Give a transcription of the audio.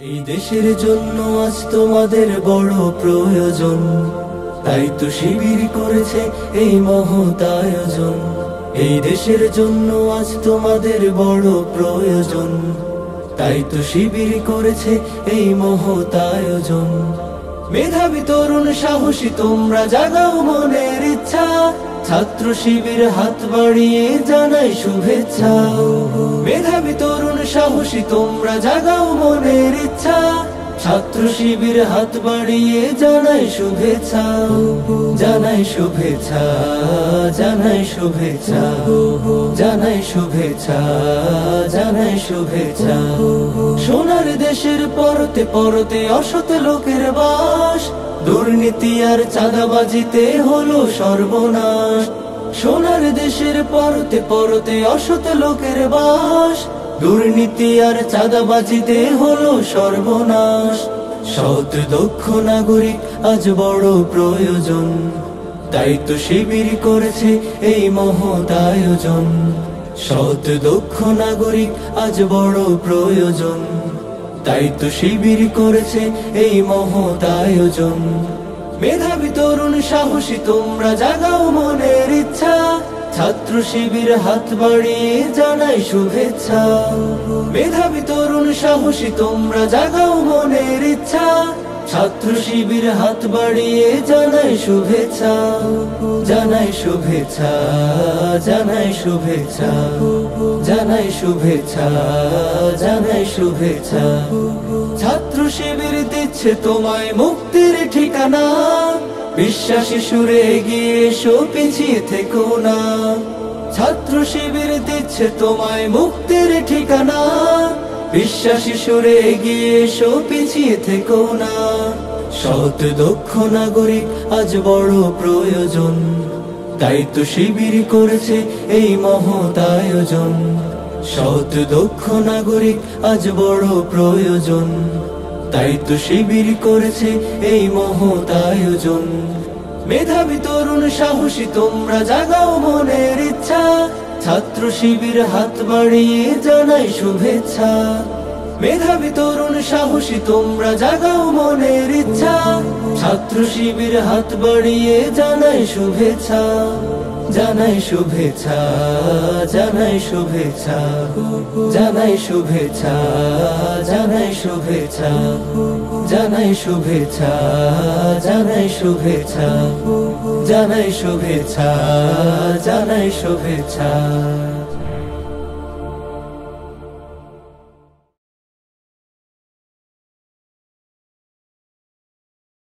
এই দেশের জন্য আজ তোমাদের বড় প্রয়োজন, তাই তো শিবির করেছে এই মহৎ আয়োজন। এই দেশের জন্য আজ তোমাদের বড় প্রয়োজন, তাই তো শিবির করেছে এই মহৎ আয়োজন। মেধাবী তরুণ সাহসী তোমরা জাগাও মনের ইচ্ছা, ছাত্র শিবির হাত বাড়িয়ে জানাই শুভেচ্ছা। মেধাবী তরুণ সাহসী তোমরা জাগাও মনের ইচ্ছা, ছাত্র শিবির হাত বাড়িয়ে জানাই শুভেচ্ছা। জানাই শুভেচ্ছা, জানাই শুভেচ্ছা, জানাই শুভেচ্ছা, জানাই শুভেচ্ছা। সোনার দেশের পরতে পরতে অসৎ লোকের বাস, দুর্নীতি আর চাঁদাবাজিতে হলো সর্বনাশ। সোনার দেশের পরতে পরতে অসৎ লোকের বাস, দুর্নীতি আর চাঁদাবাজিতে হলো সর্বনাশ। সৎ দক্ষ নাগরিক আজ বড় প্রয়োজন, তাই তো শিবির করেছে এই মহৎ আয়োজন। সৎ দক্ষ নাগরিক আজ বড় প্রয়োজন, তাই তো শিবির করেছে এই মহৎ আয়োজন। মেধাবী তরুণ সাহসী তোমরা জাগাও মনের ইচ্ছা, ছাত্র শিবির হাত বাড়িয়ে জানাই শুভেচ্ছা। মেধাবী তরুণ সাহসী তোমরা জাগাও মনের ইচ্ছা, ছাত্র শিবির হাত বাড়িয়ে জানাই শুভেচ্ছা। জানাই শুভেচ্ছা, জানাই শুভেচ্ছা, জানাই শুভেচ্ছা, জানাই শুভেচ্ছা। ছাত্র শিবির দিচ্ছে তোমায় মুক্তির ঠিকানা, বিশ্বাসী সুরে এগিয়ে এসো পিছিয়ে থেকো না। ছাত্র শিবির দিচ্ছে তোমায় মুক্তির ঠিকানা, বিশ্বাসী সুরে এগিয়ে এসো পিছিয়ে থেকো না। সৎ দক্ষ নাগরিক আজ বড় প্রয়োজন, তাই তো শিবির করেছে এই মহৎ আয়োজন। সৎ দক্ষ নাগরিক আজ বড় প্রয়োজন, তাই তো শিবির করেছে এই মহৎ আয়োজন। মেধাবী তরুণ সাহসী তোমরা জাগাও মনের ইচ্ছা, ছাত্র শিবির হাত বাড়িয়ে জানাই শুভেচ্ছা। মেধাবী তরুণ সাহসী তোমরা জাগাও মনের ইচ্ছা, ছাত্র শিবির হাত বাড়িয়ে জানাই শুভেচ্ছা। জানাই শুভেচ্ছা, জানাই শুভেচ্ছা, জানাই শুভেচ্ছা, জানাই শুভেচ্ছা, জানাই শুভেচ্ছা, জানাই শুভেচ্ছা, জানাই শুভেচ্ছা, জানাই শুভেচ্ছা।